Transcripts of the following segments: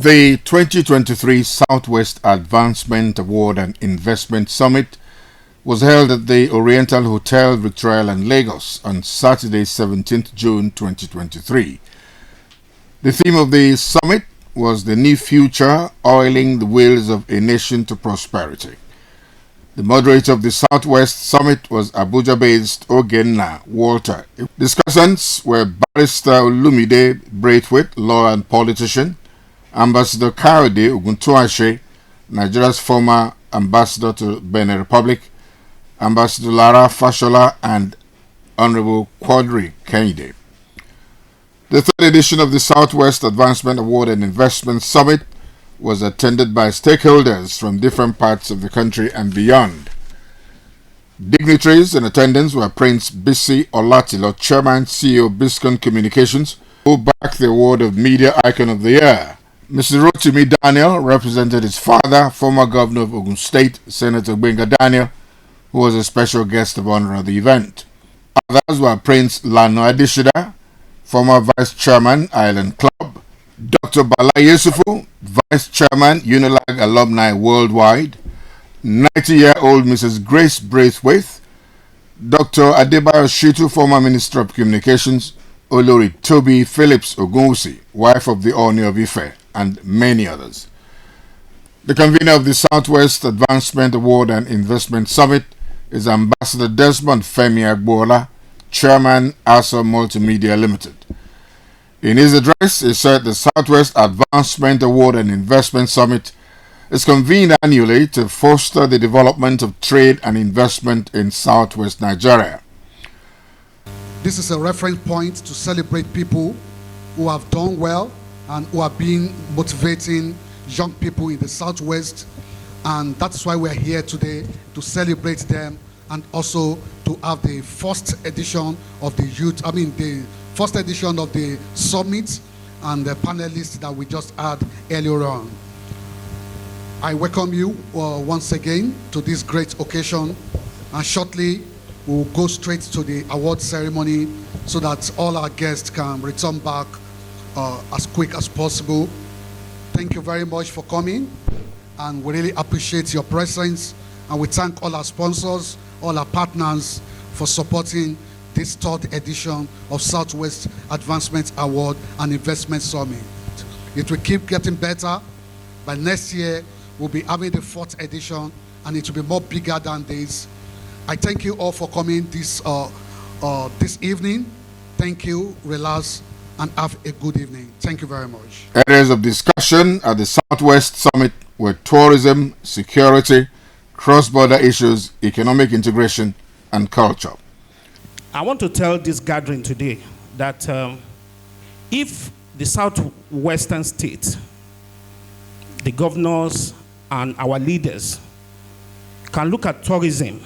The 2023 Southwest Advancement Award and Investment Summit was held at the Oriental Hotel Victoria in Lagos on Saturday, 17th June 2023. The theme of the summit was the new future, oiling the wheels of a nation to prosperity. The moderator of the Southwest Summit was Abuja-based Ogenna Walter. Discussants were Barrister Olumide Braithwaite, lawyer and politician, Ambassador Kayode Oguntuashe, Nigeria's former ambassador to Benin Republic, Ambassador Lara Fashola, and Honorable Quadri Kende. The third edition of the Southwest Advancement Award and Investment Summit was attended by stakeholders from different parts of the country and beyond. Dignitaries in attendance were Prince Bisi Olatilo, Chairman CEO Biscon Communications, who backed the award of Media Icon of the Year. Mr. Rotimi Daniel represented his father, former governor of Ogun State, Senator Benga Daniel, who was a special guest of honor at the event. Others were Prince Lano Adishida, former vice chairman, Island Club, Dr. Bala Yusufu, vice chairman, Unilag Alumni Worldwide, 90-year-old Mrs. Grace Braithwaite, Dr. Adebayo Shitu, former Minister of Communications, Olori Toby Phillips Ogunwusi, wife of the Oni of Ife, and many others. The convener of the Southwest Advancement Award and Investment Summit is Ambassador Desmond Femi Agbola, Chairman, ASA Multimedia Limited. In his address, he said the Southwest Advancement Award and Investment Summit is convened annually to foster the development of trade and investment in Southwest Nigeria. This is a reference point to celebrate people who have done well and who are being motivating young people in the Southwest, and that's why we're here today, to celebrate them and also to have the first edition of the first edition of the summit and the panelists that we just had earlier on. I welcome you once again to this great occasion, and shortly we'll go straight to the award ceremony so that all our guests can return back as quick as possible. Thank you very much for coming, and we really appreciate your presence, and we thank all our sponsors, all our partners for supporting this third edition of Southwest Advancement Award and Investment Summit. It will keep getting better. By next year, we'll be having the fourth edition, and it will be more bigger than this. I thank you all for coming this evening. Thank you, relax, and have a good evening. Thank you very much. Areas of discussion at the Southwest Summit were tourism, security, cross-border issues, economic integration, and culture. I want to tell this gathering today that if the southwestern states, the governors and our leaders can look at tourism,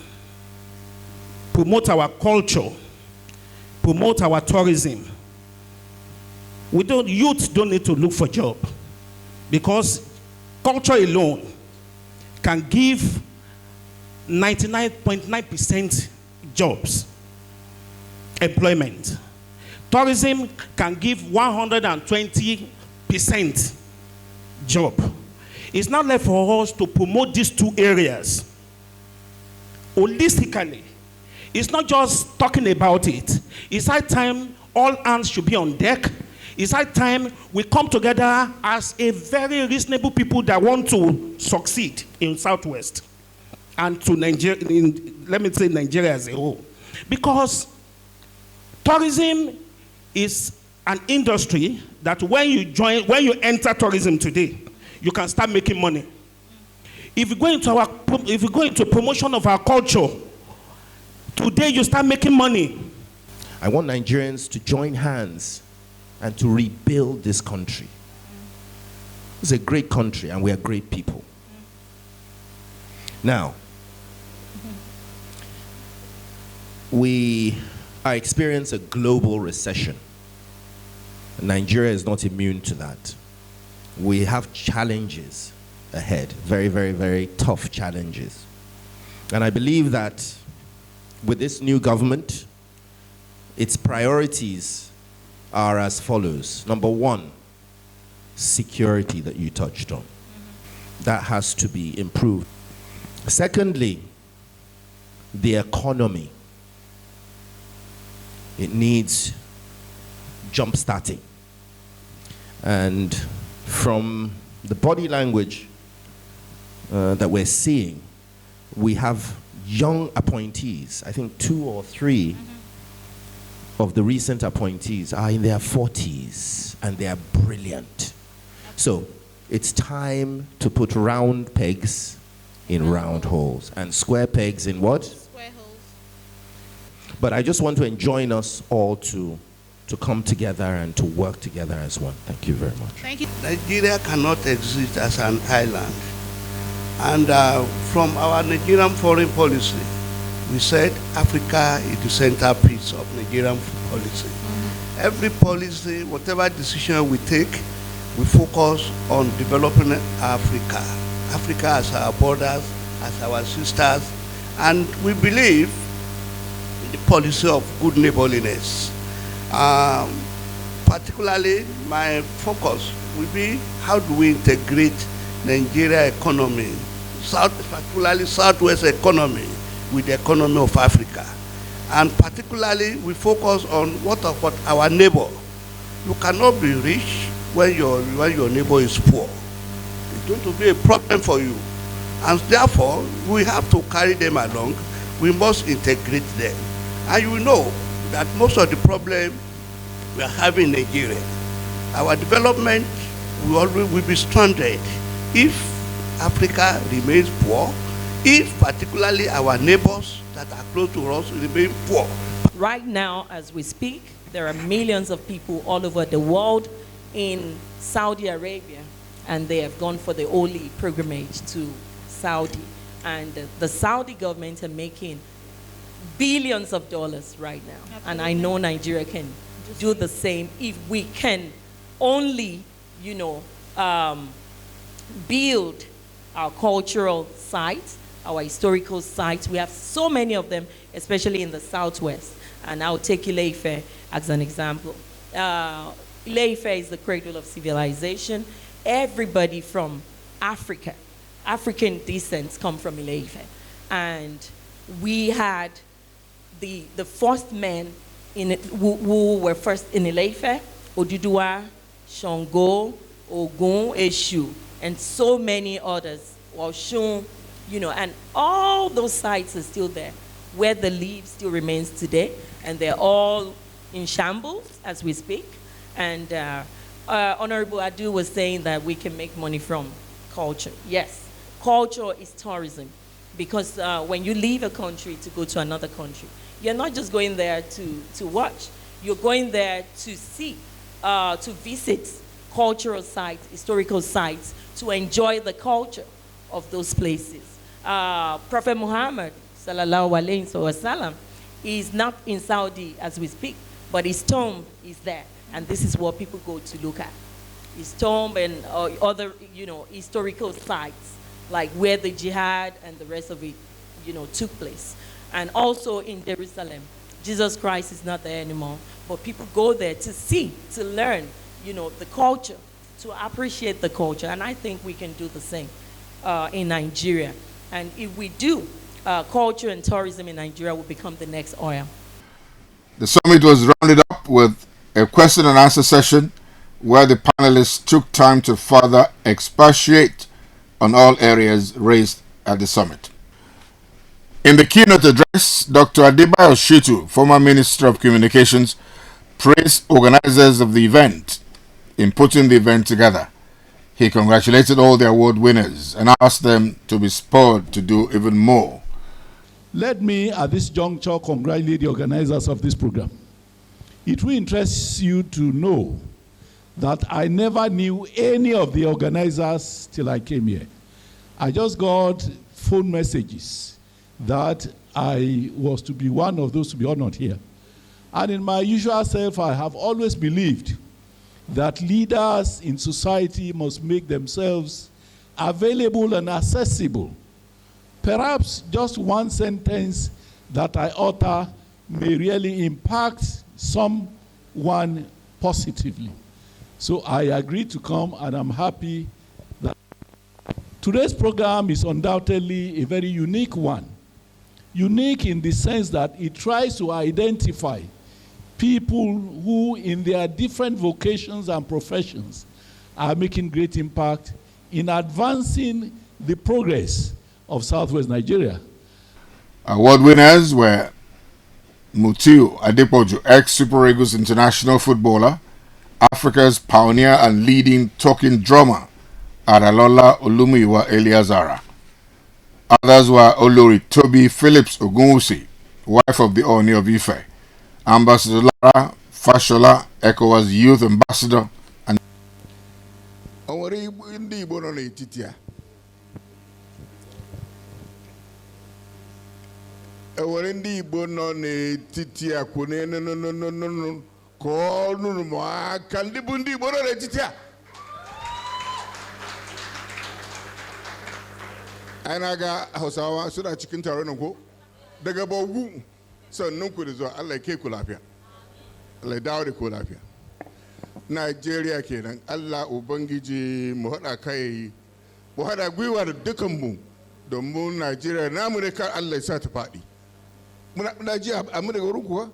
promote our culture, promote our tourism, youth don't need to look for job, because culture alone can give 99.9% jobs, employment. Tourism can give 120% job. It's not left for us to promote these two areas holistically. It's not just talking about it. It's high time all hands should be on deck. It's high time we come together as a very reasonable people that want to succeed in Southwest and to Nigeria, let me say Nigeria as a whole. Because tourism is an industry that when you enter tourism today, you can start making money. If you go into promotion of our culture, today you start making money. I want Nigerians to join hands and to rebuild this country. It's a great country and we are great people. Now, we are experiencing a global recession. Nigeria is not immune to that. We have challenges ahead, very, very, very tough challenges. And I believe that with this new government, its priorities are as follows. Number one, security that you touched on. That has to be improved. Secondly, the economy. It needs jump-starting. And from the body language that we're seeing, we have young appointees. I think 2 or 3 of the recent appointees are in their 40s, and they are brilliant. So it's time to put round pegs in round holes and square pegs in what? Square holes. But I just want to enjoin us all to come together and to work together as one. Thank you very much. Thank you. Nigeria cannot exist as an island. And from our Nigerian foreign policy, we said Africa is the centerpiece of Nigerian policy. Every policy, whatever decision we take, we focus on developing Africa. Africa as our brothers, as our sisters, and we believe in the policy of good neighborliness. Particularly, my focus will be how do we integrate Nigeria economy, particularly Southwest economy, with the economy of Africa. And particularly, we focus on what our neighbor. You cannot be rich when your neighbor is poor. It's going to be a problem for you. And therefore, we have to carry them along. We must integrate them. And you know that most of the problem we are having in Nigeria, our development will be stranded if Africa remains poor, if particularly our neighbors that are close to us remain poor. Right now, as we speak, there are millions of people all over the world in Saudi Arabia, and they have gone for the holy pilgrimage to Saudi. And the Saudi government are making billions of dollars right now. Absolutely. And I know Nigeria can do the same if we can only, build our cultural sites, our historical sites. We have so many of them, especially in the Southwest. And I'll take Ile-Ife as an example. Ile-Ife is the cradle of civilization. Everybody from Africa, African descents come from Ile-Ife. And we had the first men who were first in Ile-Ife, Oduduwa, Shango, Ogun, Eshu, and so many others, Oshun, and all those sites are still there, where the leaf still remains today, and they're all in shambles as we speak. And Honorable Adu was saying that we can make money from culture. Yes, culture is tourism, because when you leave a country to go to another country, you're not just going there to watch. You're going there to see, to visit cultural sites, historical sites, to enjoy the culture of those places. Prophet Muhammad, sallallahu alayhi wasallam, is not in Saudi as we speak, but his tomb is there. And this is what people go to look at. His tomb and other, historical sites, like where the jihad and the rest of it, took place. And also in Jerusalem, Jesus Christ is not there anymore, but people go there to see, to learn, the culture, to appreciate the culture. And I think we can do the same in Nigeria. And if we do, culture and tourism in Nigeria will become the next oil. The summit was rounded up with a question and answer session where the panelists took time to further expatiate on all areas raised at the summit. In the keynote address, Dr. Adebayo Shitu, former Minister of Communications, praised organizers of the event in putting the event together. He congratulated all the award winners and asked them to be spurred to do even more. Let me, at this juncture, congratulate the organizers of this program. It will interest you to know that I never knew any of the organizers till I came here. I just got phone messages that I was to be one of those to be honored here. And in my usual self, I have always believed that leaders in society must make themselves available and accessible. Perhaps just one sentence that I utter may really impact someone positively. So I agreed to come, and I'm happy that today's program is undoubtedly a very unique one. Unique in the sense that it tries to identify people who, in their different vocations and professions, are making great impact in advancing the progress of Southwest Nigeria. Award winners were Mutiu Adepoju, ex-Super Eagles international footballer, Africa's pioneer and leading talking drummer, Aralola Olumuyiwa Eliazara. Others were Olori Toby Phillips Ogunwusi, wife of the Ooni of Ife, Ambassador Lara Fashola, ECOWAS Youth Ambassador, and Anaga Hosawa so that chicken taranoko. Daga bogu so no could as well. I like Kulapia. I like Dowdy Kulapia. Nigeria Kenan, Allah Ubangiji, Mohada Kai, Mohada Gwiwa the Dukambu, the moon Nigeria, Namureka Allah Sat Party. Nigeria, I'm going to go to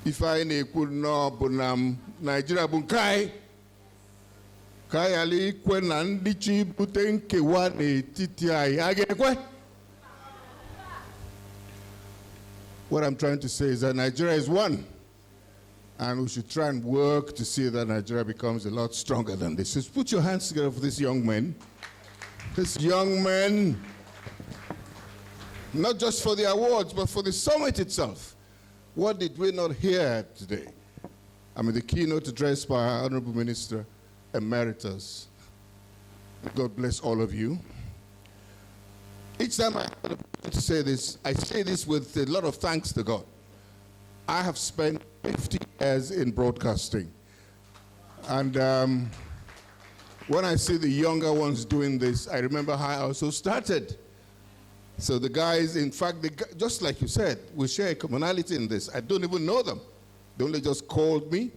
if I could not Bunam Nigeria Bunkai. Kayali Kwenandichi Butenke Wane TTI Agekwe. What I'm trying to say is that Nigeria is one. And we should try and work to see that Nigeria becomes a lot stronger than this. Just put your hands together for this young man. This young man, not just for the awards, but for the summit itself. What did we not hear today? I mean, the keynote address by our Honorable Minister Emeritus. God bless all of you. Each time I say this, I say this with a lot of thanks to God. I have spent 50 years in broadcasting. And when I see the younger ones doing this, I remember how I also started. So the guys, in fact, just like you said, we share a commonality in this. I don't even know them. They only just called me,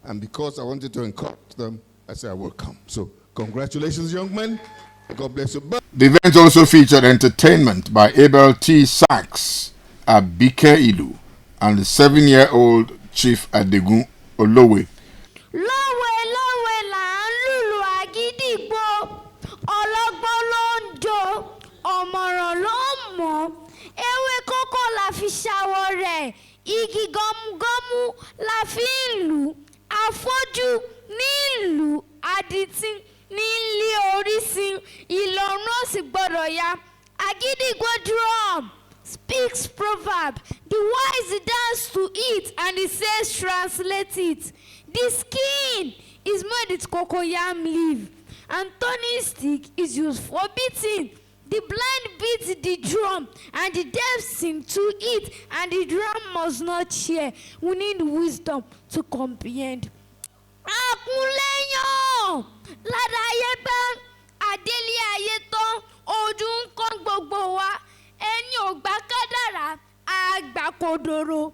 and because I wanted to encourage them, I said I will come. So congratulations, young men. God bless you. The event also featured entertainment by Abel T. Sachs, Abike Ilu, and the 7-year-old Chief Adegun Olowe. Lọ́wẹ́ là ń lùlù àgídìgbò, ọlọ́gbọ́n ló ń jó, ọ̀mọ̀ràn ló ń mọ̀, ewé kókó la fi ṣàwọ̀ rẹ̀, igi gọ́mugọ́mú la fi ń lù, afọ́jú ní ìlú, adití ní ilé orísun, Ìlọrin ó sì gbọ́dọ̀ ya. Àgídìgbò drum speaks proverb. The wise dance to it, and it says translate it. The skin is made with cocoyam leaf, and turning stick is used for beating. The blind beat the drum, and the deaf sing to it, and the drum must not share. We need wisdom to comprehend. Akunleyan ládàáyé gbọ́n, àdélé ayé tán, ojú ń kán gbogbo wa, ẹni ò gbà kádàrá, àgbà kòdòrò.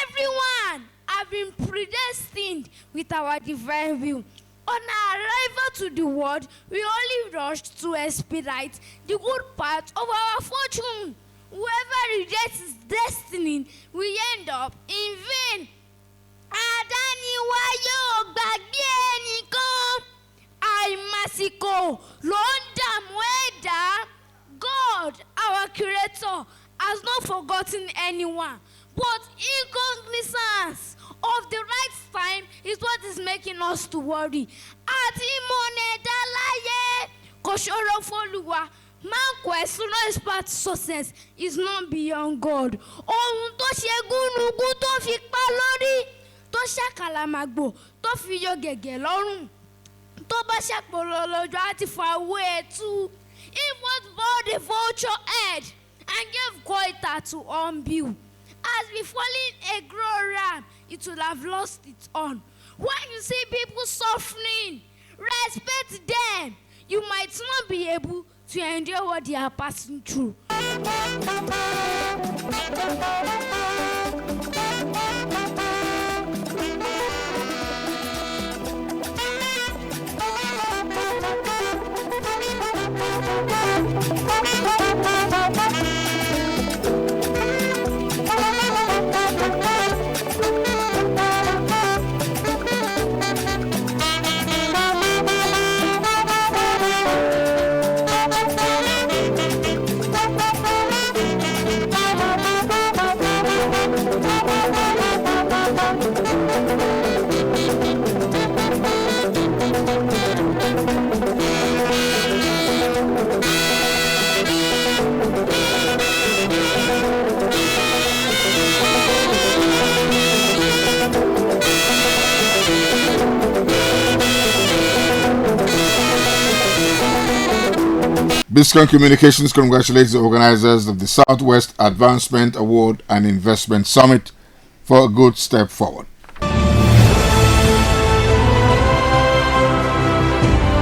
Everyone have been predestined with our divine will. On our arrival to the world, we only rushed to expedite the good part of our fortune. Whoever rejects his destiny will end up in vain. Àdániwá yóò gbàgbé ẹnìkan, àìmásìkò ló ń dààmú ẹ̀dá. God, our Creator, has not forgotten anyone, but incognizance of the right time is what is making us to worry. Àti ìmọ̀nẹ̀dá láyé kò ṣòro f'Olúwa. Man question no part success is not beyond God. Ohun tó ṣe gúnugún tó fi pa lórí, tó ṣàkàlàmàgbò tó fi yọ gẹ̀gẹ̀ lọ́rùn, tó bá ṣàpòrò lọ́jọ́ àti fàwé ẹ̀tú. If what bought the vulture head and gave goiter to unbill, as befalling a grown ram, it will have lost its own. When you see people suffering, respect them. You might not be able to endure what they are passing through. Biscom Communications congratulates the organizers of the Southwest Advancement Award and Investment Summit for a good step forward.